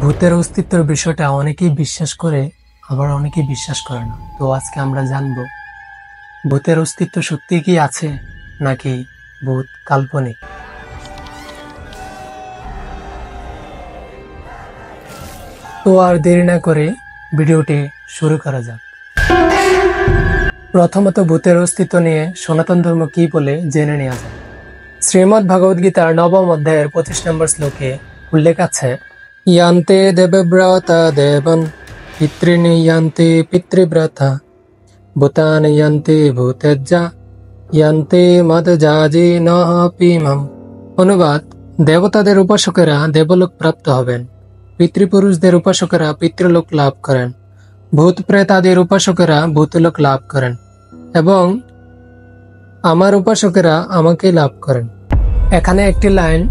ভূতের অস্তিত্বের বিষয়টা অনেকেই বিশ্বাস করে, আবার অনেকেই বিশ্বাস করে না। তো আজকে আমরা জানবো ভূতের অস্তিত্ব সত্যি কি আছে নাকি ভূত কাল্পনিক। তো আর দেরি না করে ভিডিওটি শুরু করা যাক। প্রথমত ভূতের অস্তিত্ব নিয়ে সনাতন ধর্ম কি বলে জেনে নেওয়া যায়। শ্রীমদ্ ভগবদ গীতার 9ম অধ্যায়ের 25 নম্বর শ্লোকে উল্লেখ আছে, ইয়ান্তে দেবব্রতা দেবন পিতৃনি ইয়ান্তে পিতৃব্রতা ভূতানি ইয়ান্তে ভূতেজ্জা ইয়ান্তে মদজাজি নপিমম। অনুবাদ, দেবতাদের উপাসকেরা দেবলোক প্রাপ্ত হবেন, পিতৃপুরুষদের উপাসকেরা পিতৃলোক লাভ করেন, ভূত প্রেতাদের উপাসকেরা ভূতলোক লাভ করেন এবং আমার উপাসকেরা আমাকে লাভ করেন। এখানে একটি লাইন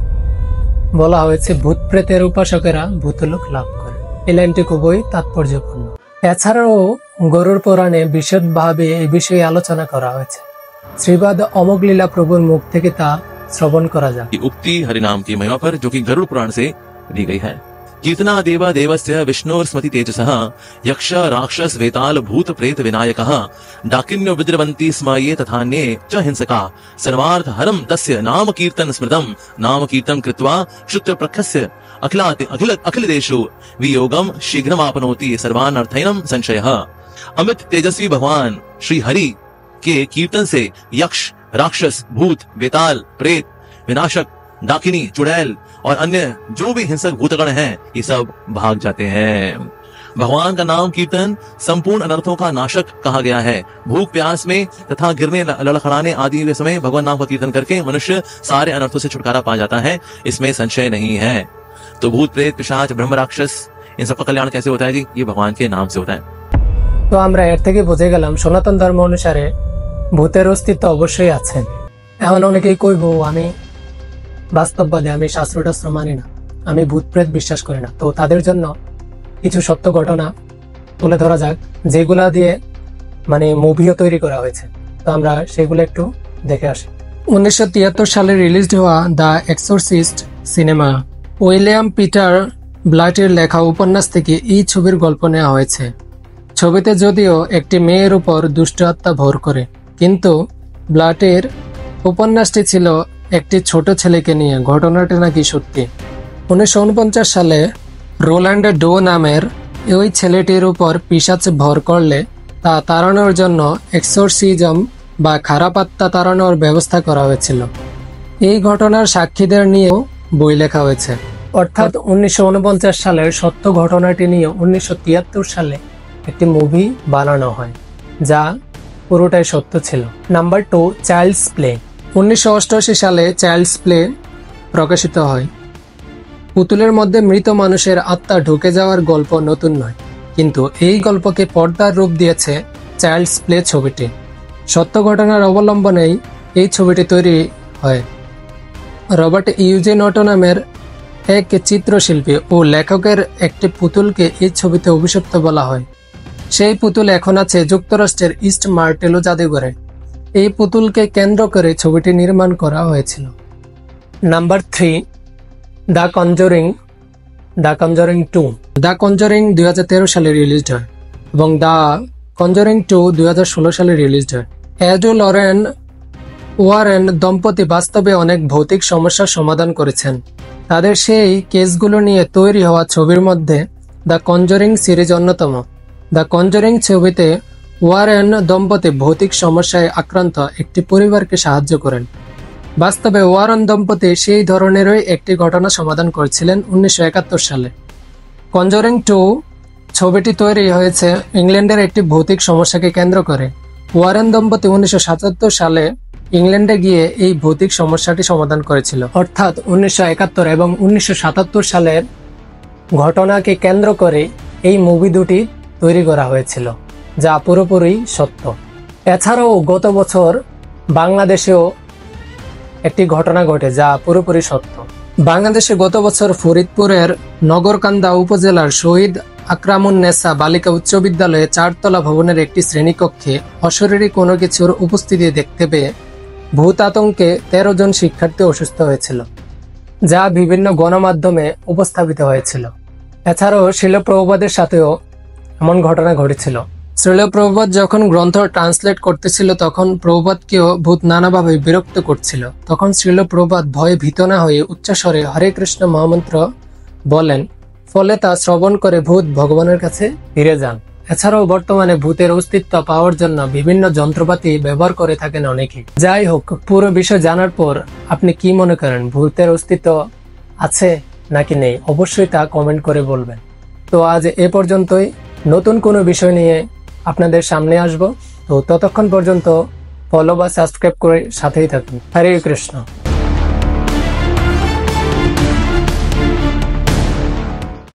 বলা হয়েছে, ভূত প্রেতের উপাসকেরা ভূতলোক লাভ করেন। এই লাইনটি খুবই তাৎপর্যপূর্ণ। এছাড়াও গরুর পুরাণে বিশদভাবে এই বিষয়ে আলোচনা করা হয়েছে। শ্রীবাদ অমোঘলীলা প্রভুর মুখ থেকে তা শ্রবণ करा जाए। उक्ति हरिनाम की महिमा पर जो कि गरुड़ पुराण से दी गई है। कीर्तना देवा देवस्य विष्णुर स्मृति तेजसः यक्ष राक्षस वेताल भूत प्रेत विनायकः डाकिन्यो विद्रवन्ति स्म ये तथान्ये च हिंसका सर्वार्थ हरम तस्य नाम कीर्तन स्मृतम नाम कीर्तन कृत्वा शुद्ध प्रखस्य अखिल देशु वियोगम शीघ्रमापनोति सर्वान् अर्थैनम संशयः। अमित तेजस्वी भगवान श्री हरि के कीर्तन से यक्ष राक्षस भूत वेताल प्रेत विनाशक डाकिनी चुड़ैल और अन्य जो भी हिंसक भूतगण हैं ये सब भाग जाते हैं। भगवान का नाम कीर्तन संपूर्ण अनर्थों का नाशक कहा गया है। भूख प्यास में तथा गिरने लड़खड़ाने आदि के समय भगवान नाम का कीर्तन करके मनुष्य सारे अनर्थों से छुटकारा पा जाता है, इसमें संशय नहीं है। तो भूत प्रेत पिशाच ब्रह्म राक्षस इन सबका कल्याण कैसे होता है जी? ये भगवान के नाम से होता है। তো আমরা এর থেকে বুঝে গেলাম সনাতন ধর্ম অনুসারে ভূতের অস্তিত্ব অবশ্যই আছে। এখন অনেকেই কইব আমি বাস্তববাদী, আমি শাস্ত্র মানি না, আমি ভূত প্রেত বিশ্বাস করি না। তো তাদের জন্য কিছু সত্য ঘটনা তুলে ধরা যাক, যেগুলা দিয়ে মুভিও তৈরি করা হয়েছে। তো আমরা সেগুলো একটু দেখে আসি। 1973 সালে রিলিজ হওয়া দ্য এক্সোরসিস্ট সিনেমা উইলিয়াম পিটার ব্লাটের লেখা উপন্যাস থেকে এই ছবির গল্প নেওয়া হয়েছে। ছবিতে যদিও একটি মেয়ের উপর দুষ্ট আত্মা ভর করে, কিন্তু ব্লাটের উপন্যাসটি ছিল একটি ছোট ছেলেকে নিয়ে। ঘটনাটি নাকি সত্যি। 1949 সালে রোল্যান্ড ডো নামের ওই ছেলেটির উপর পিশাচ ভর করলে তা তাড়ানোর জন্য এক্সোরসিজম বা খারাপ আত্মা তাড়ানোর ব্যবস্থা করা হয়েছিল। এই ঘটনার সাক্ষীদের নিয়েও বই লেখা হয়েছে। অর্থাৎ 1949 সালের সত্য ঘটনাটি নিয়ে 1973 সালে একটি মুভি বানানো হয়, যা পুরোটাই সত্য ছিল। Number 2, child's play. 1988 সালে চাইল্ডস প্লে প্রকাশিত হয়। পুতুলের মধ্যে মৃত মানুষের আত্মা ঢুকে যাওয়ার গল্প নতুন নয়, কিন্তু এই গল্পকে পর্দার রূপ দিয়েছে চাইল্ডস প্লে ছবিটি। সত্য ঘটনার অবলম্বনেই এই ছবিটি তৈরি হয়। রবার্ট ইউজেন অটো নামের এক চিত্রশিল্পী ও লেখকের একটি পুতুলকে এই ছবিতে অভিশপ্ত বলা হয়। সেই পুতুল এখন আছে যুক্তরাষ্ট্রের ইস্ট মার্টেলো জাদুঘরে। এই পুতুলকে কেন্দ্র করে ছবিটি নির্মাণ করা হয়েছিল। Number 3, the conjuring 2। The conjuring 2013 সালে রিলিজ হয় এবং দ্য কনজুরিং 2 2016 সালে রিলিজ হয়। এড ওয়ারেন দম্পতি বাস্তবে অনেক ভৌতিক সমস্যার সমাধান করেছেন। তাদের সেই কেসগুলো নিয়ে তৈরি হওয়া ছবির মধ্যে দ্য কনজুরিং সিরিজ অন্যতম। দ্য কনজুরিং ছবিতে ওয়ারেন দম্পতি ভৌতিক সমস্যায় আক্রান্ত একটি পরিবারকে সাহায্য করেন। বাস্তবে ওয়ারেন দম্পতি সেই ধরনেরই একটি ঘটনা সমাধান করেছিলেন 1971 সালে। কনজুরিং 2 ছবিটি তৈরি হয়েছে ইংল্যান্ডের একটি ভৌতিক সমস্যাকে কেন্দ্র করে। ওয়ারেন দম্পতি 1977 সালে ইংল্যান্ডে গিয়ে এই ভৌতিক সমস্যাটি সমাধান করেছিল। অর্থাৎ 1971 এবং 1977 সালের ঘটনাকে কেন্দ্র করে এই মুভি দুটি তৈরি করা হয়েছিল, যা পুরোপুরি সত্য। এছাড়াও গত বছর বাংলাদেশেও একটি ঘটনা ঘটে, যা পুরোপুরি সত্য। বাংলাদেশে গত বছর ফরিদপুরের নগরকান্দা উপজেলার শহীদ আকরামুন্নেসা বালিকা উচ্চ বিদ্যালয়ে 4 তলা ভবনের একটি শ্রেণীকক্ষে অশরীরী কোনো কিছুর উপস্থিতি দেখতে পেয়ে ভূত আতঙ্কে 13 জন শিক্ষার্থী অসুস্থ হয়েছিল, যা বিভিন্ন গণমাধ্যমে উপস্থাপিত হয়েছিল। এছাড়াও শিল প্রভুপাদের সাথেও এমন ঘটনা ঘটেছিল। শিল প্রভুপাদ যখন গ্রন্থ ট্রান্সলেট করতেছিল তখন প্রভুপাদকেও ভূত নানাভাবে বিরক্ত করছিল। তখন শিল প্রভুপাদ ভয়ে ভীত না হয়ে উচ্চস্বরে হরে কৃষ্ণ মহামন্ত্র বলেন, ফলে তা শ্রবণ করে ভূত ভগবানের কাছে ফিরে যান। এছাড়াও বর্তমানে ভূতের অস্তিত্ব পাওয়ার জন্য বিভিন্ন যন্ত্রপাতি ব্যবহার করে থাকেন অনেকে। যাই হোক, পুরো বিষয় জানার পর আপনি কি মনে করেন, ভূতের অস্তিত্ব আছে নাকি নেই? অবশ্যই তা কমেন্ট করে বলবেন। তো আজ এ পর্যন্তই। নতুন কোনো বিষয় নিয়ে আপনাদের সামনে আসব। তো ততক্ষণ পর্যন্ত ফলো বা সাবস্ক্রাইব করে সাথেই থাকুন। হরে কৃষ্ণ।